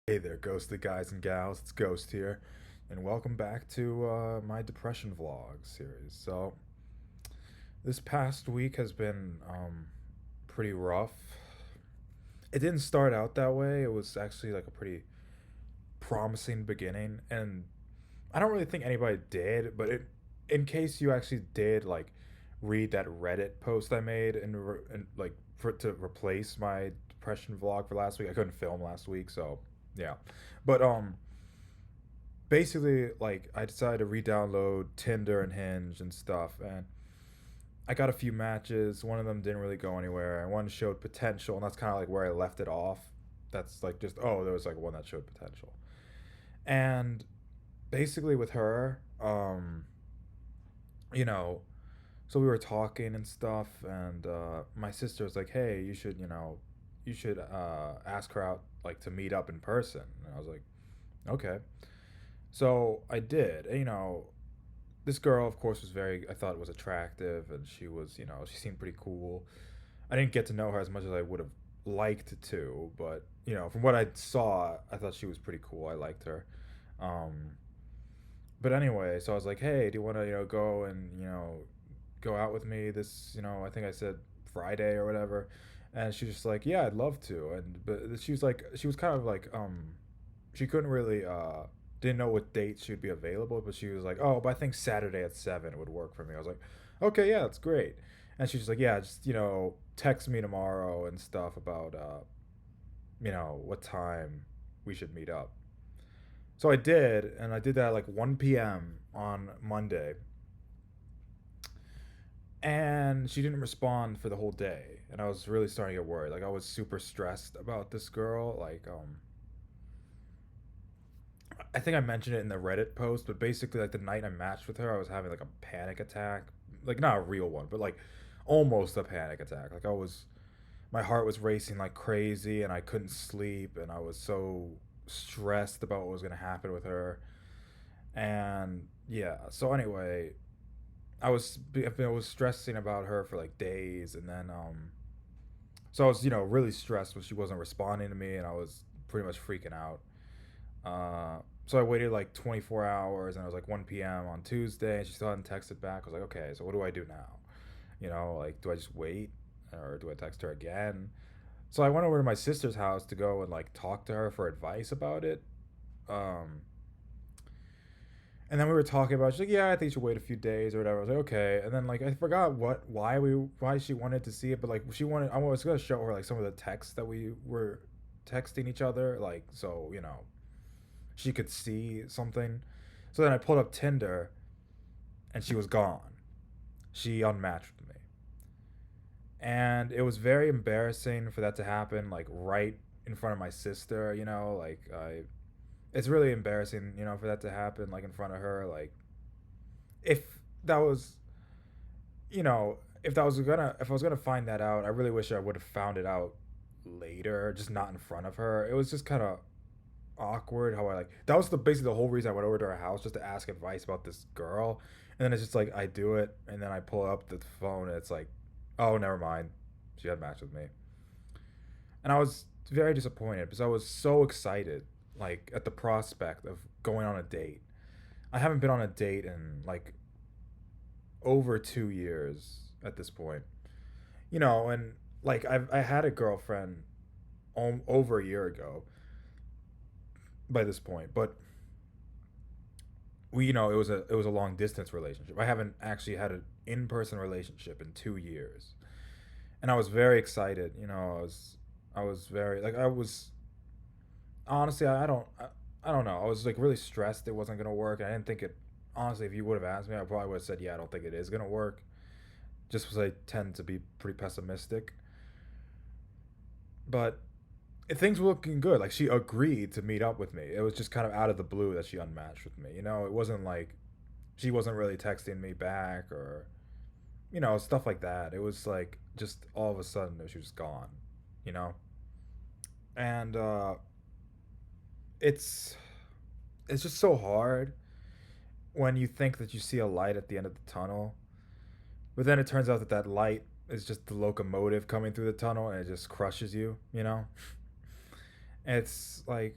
Hey there, ghosted guys and gals. It's Ghost here, and welcome back to my depression vlog series. So, this past week has been pretty rough. It didn't start out that way. It was actually like a pretty promising beginning, and I don't really think anybody did. But in case you actually did, like, read that Reddit post I made and like for to replace my depression vlog for last week. I couldn't film last week, so yeah. But basically, like, I decided to re-download Tinder and Hinge and stuff, and I got a few matches. One of them didn't really go anywhere, and one showed potential, and that's kind of like where I left it off. That's like just, oh, there was like one that showed potential. And basically with her, you know, so we were talking and stuff, and my sister was like, "Hey, you should ask her out, like, to meet up in person." And I was like, "Okay." So I did. And, this girl, of course, was very. I thought was attractive, and she was, she seemed pretty cool. I didn't get to know her as much as I would have liked to, but from what I saw, I thought she was pretty cool. I liked her. Um, but anyway, so I was like, "Hey, do you want to, go and go out with me this, I think I said Friday or whatever." And she was just like, "Yeah, I'd love to." And but she was like, she was kind of like, she couldn't really didn't know what dates she would be available, but she was like, "Oh, but I think Saturday at 7 would work for me." I was like, "Okay, yeah, that's great." And she's like, "Yeah, just text me tomorrow and stuff about what time we should meet up." So I did, and I did that at like 1 p.m. on Monday, and she didn't respond for the whole day, and I was really starting to get worried. Like, I was super stressed about this girl. Like, I think I mentioned it in the Reddit post, but basically, like, the night I matched with her, I was having like a panic attack. Like, not a real one, but like almost a panic attack. Like, my heart was racing like crazy, and I couldn't sleep, and I was so stressed about what was gonna happen with her. And yeah, so anyway, I was stressing about her for like days, and then so I was really stressed when she wasn't responding to me, and I was pretty much freaking out. So I waited like 24 hours, and it was like 1 p.m. on Tuesday, and she still hadn't texted back. I was like, okay, so what do I do now? Like, do I just wait, or do I text her again? So I went over to my sister's house to go and like talk to her for advice about it. Um, and then we were talking about. She's like, "Yeah, I think you should wait a few days or whatever." I was like, "Okay." And then like I forgot why she wanted to see it, but like she wanted. I was gonna show her like some of the texts that we were texting each other, like, so she could see something. So then I pulled up Tinder, and she was gone. She unmatched with me, and it was very embarrassing for that to happen, like, right in front of my sister. Like, it's really embarrassing, for that to happen, like, in front of her. Like, if that was, if I was gonna find that out, I really wish I would have found it out later, just not in front of her. It was just kind of awkward how I, like, that was the basically the whole reason I went over to her house, just to ask advice about this girl. And then it's just like I do it, and then I pull up the phone, and it's like, oh, never mind, she had matched with me. And I was very disappointed because I was so excited, like, at the prospect of going on a date. I haven't been on a date in like over 2 years at this point. And like I had a girlfriend over a year ago by this point, but it was a long distance relationship. I haven't actually had an in person relationship in 2 years, and I was very excited. I was very, like, I was honestly, I don't know. I was like really stressed it wasn't gonna work. I didn't think it. Honestly, if you would have asked me, I probably would have said, yeah, I don't think it is gonna work. Just because I tend to be pretty pessimistic. But things were looking good. Like, she agreed to meet up with me. It was just kind of out of the blue that she unmatched with me. It wasn't like she wasn't really texting me back, or stuff like that. It was like just all of a sudden she was just gone. You know, and it's it's just so hard when you think that you see a light at the end of the tunnel, but then it turns out that that light is just the locomotive coming through the tunnel, and it just crushes you. It's like,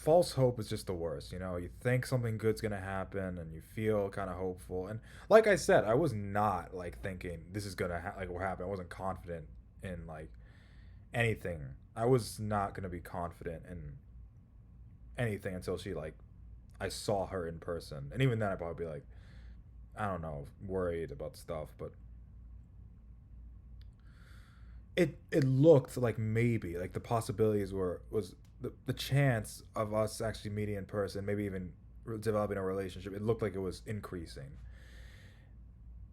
false hope is just the worst. You know, you think something good's gonna happen, and you feel kind of hopeful. And like I said, I was not like thinking this is gonna like will happen. I wasn't confident in like anything. I was not gonna be confident in anything until she like I saw her in person, and even then I'd probably be like, I don't know, worried about stuff. But it looked like maybe like the possibilities were was the chance of us actually meeting in person, maybe even developing a relationship. It looked like it was increasing,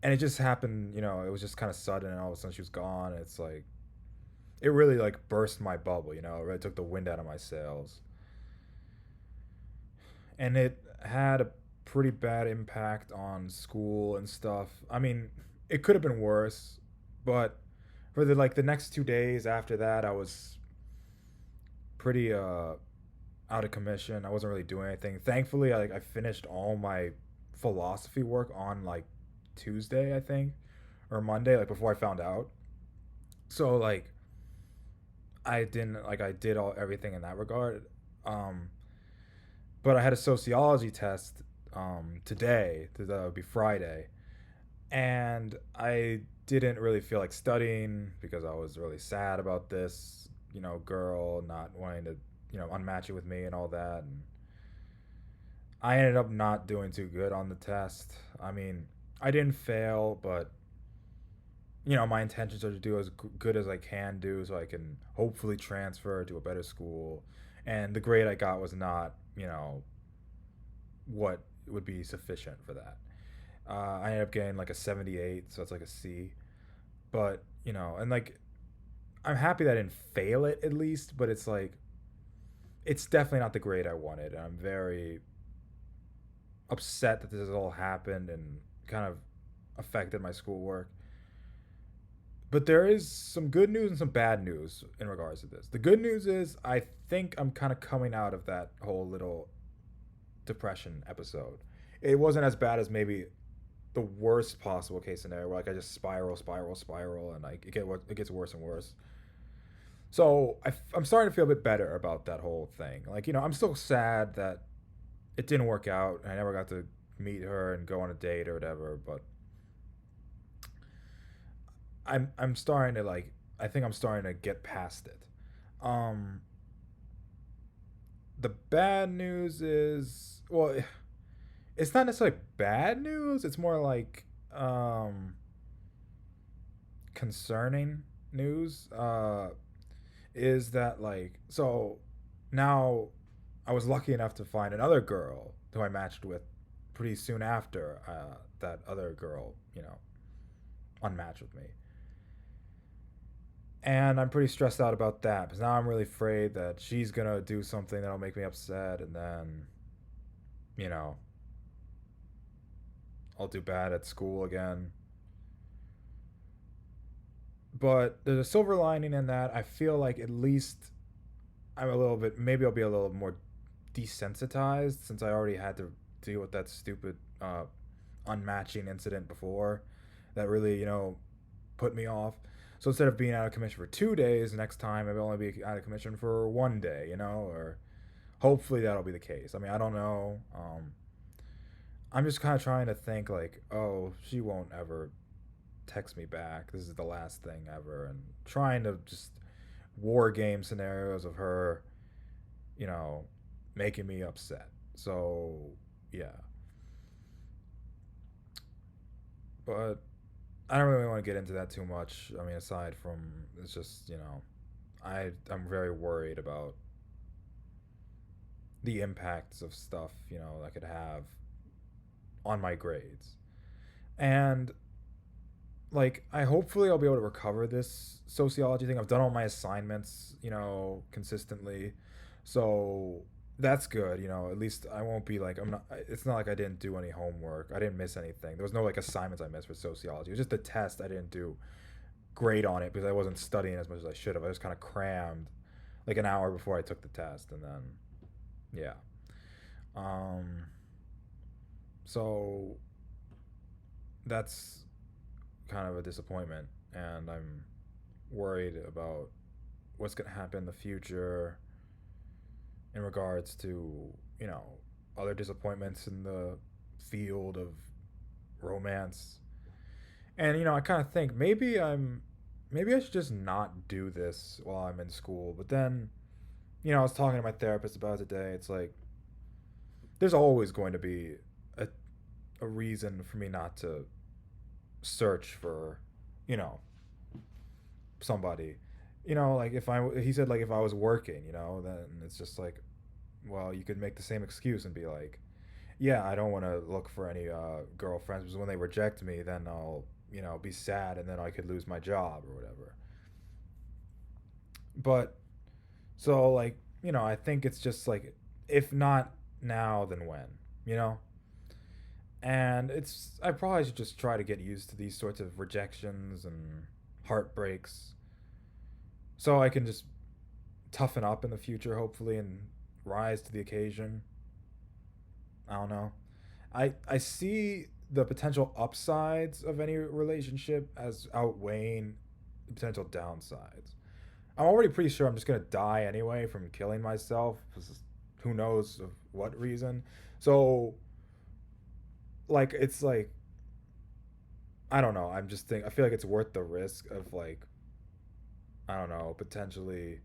and it just happened. You know, it was just kind of sudden, and all of a sudden she was gone. It's like it really like burst my bubble. You know, it really took the wind out of my sails, and it had a pretty bad impact on school and stuff. I mean, it could have been worse, but for the next 2 days after that, I was pretty out of commission. I wasn't really doing anything. Thankfully, I finished all my philosophy work on like Tuesday, I think, or Monday, like before I found out. So like I did all everything in that regard. Um, but I had a sociology test today. That would be Friday, and I didn't really feel like studying because I was really sad about this, you know, girl not wanting to, you know, unmatch it with me and all that. And I ended up not doing too good on the test. I mean, I didn't fail, but you know, my intentions are to do as good as I can do so I can hopefully transfer to a better school. And the grade I got was not, you know, what would be sufficient for that. I ended up getting like a 78, so it's like a C. But, you know, and like I'm happy that I didn't fail it at least, but it's like it's definitely not the grade I wanted. And I'm very upset that this has all happened and kind of affected my schoolwork. But there is some good news and some bad news in regards to this. The good news is I think I'm kind of coming out of that whole little depression episode. It wasn't as bad as maybe the worst possible case scenario where like I just spiral, and like it gets worse and worse. So I'm starting to feel a bit better about that whole thing. Like, you know, I'm still sad that it didn't work out. I never got to meet her and go on a date or whatever. But I'm starting to like I think I'm starting to get past it. Um, the bad news is well, it's not necessarily bad news. It's more like concerning news. Is that like so now I was lucky enough to find another girl who I matched with pretty soon after that other girl, you know, unmatched with me. And I'm pretty stressed out about that because now I'm really afraid that she's gonna do something that'll make me upset, and then, you know, I'll do bad at school again. But there's a silver lining in that. I feel like at least I'm a little bit, maybe I'll be a little more desensitized since I already had to deal with that stupid unmatching incident before that really, you know, put me off. So instead of being out of commission for 2 days, next time maybe I'll only be out of commission for one day, you know, or hopefully that'll be the case. I mean, I don't know. I'm just kind of trying to think like, oh, she won't ever text me back. This is the last thing ever, and trying to just war game scenarios of her, you know, making me upset. So yeah, but I don't really want to get into that too much. I mean, aside from it's just you know, I'm very worried about the impacts of stuff you know that could have on my grades, and like I hopefully I'll be able to recover this sociology thing. I've done all my assignments, you know, consistently. So that's good, you know. At least I won't be like I'm not it's not like I didn't do any homework. I didn't miss anything. There was no like assignments I missed for sociology. It was just the test I didn't do great on it because I wasn't studying as much as I should have. I just kind of crammed like an hour before I took the test, and then yeah. Um so that's kind of a disappointment, and I'm worried about what's going to happen in the future in regards to, you know, other disappointments in the field of romance. And I kind of think maybe I should just not do this while I'm in school. But then, I was talking to my therapist about it today. It's like there's always going to be a a reason for me not to search for, you know, somebody. Like he said, like if I was working, then it's just like, well, you could make the same excuse and be like, yeah, I don't want to look for any girlfriends because when they reject me, then I'll, be sad and then I could lose my job or whatever. But so like, I think it's just like, if not now, then when, you know? And I probably should just try to get used to these sorts of rejections and heartbreaks so I can just toughen up in the future, hopefully, and rise to the occasion. I don't know. I see the potential upsides of any relationship as outweighing the potential downsides. I'm already pretty sure I'm just gonna die anyway from killing myself. Who knows of what reason? So, like, it's like I don't know. I feel like it's worth the risk of like I don't know, potentially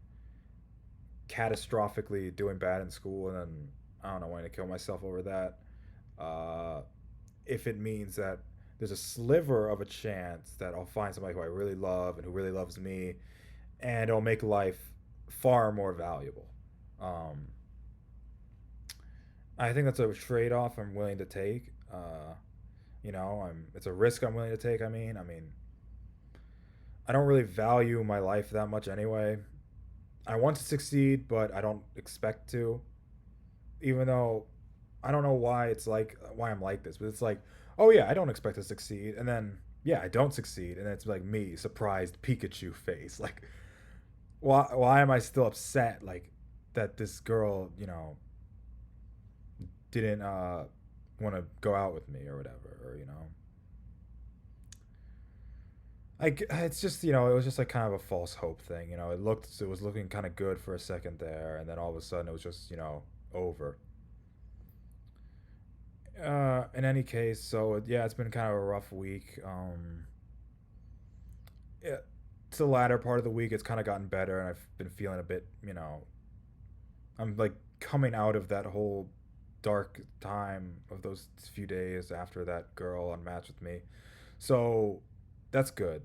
catastrophically doing bad in school and then I don't know, wanting to kill myself over that. Uh, if it means that there's a sliver of a chance that I'll find somebody who I really love and who really loves me, and it'll make life far more valuable. Um, I think that's a trade off I'm willing to take. It's a risk I'm willing to take. I don't really value my life that much anyway. I want to succeed, but I don't expect to. Even though I don't know why I'm like this, but it's like, oh yeah, I don't expect to succeed, and then yeah, I don't succeed, and it's like me, surprised Pikachu face. Like, why am I still upset? Like that this girl, didn't want to go out with me or whatever, or like it's just it was just like kind of a false hope thing. It was looking kind of good for a second there, and then all of a sudden it was just over. In any case, so yeah, it's been kind of a rough week. Yeah, to the latter part of the week, it's kind of gotten better, and I've been feeling a bit, I'm like coming out of that whole dark time of those few days after that girl unmatched with me. So that's good.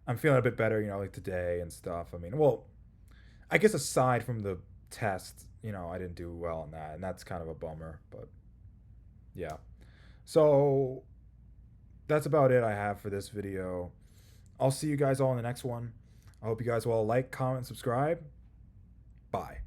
I'm feeling a bit better, like today and stuff. Well, I guess aside from the test, I didn't do well on that, and that's kind of a bummer, but yeah. So that's about it I have for this video. I'll see you guys all in the next one. I hope you guys will all like, comment, subscribe. Bye.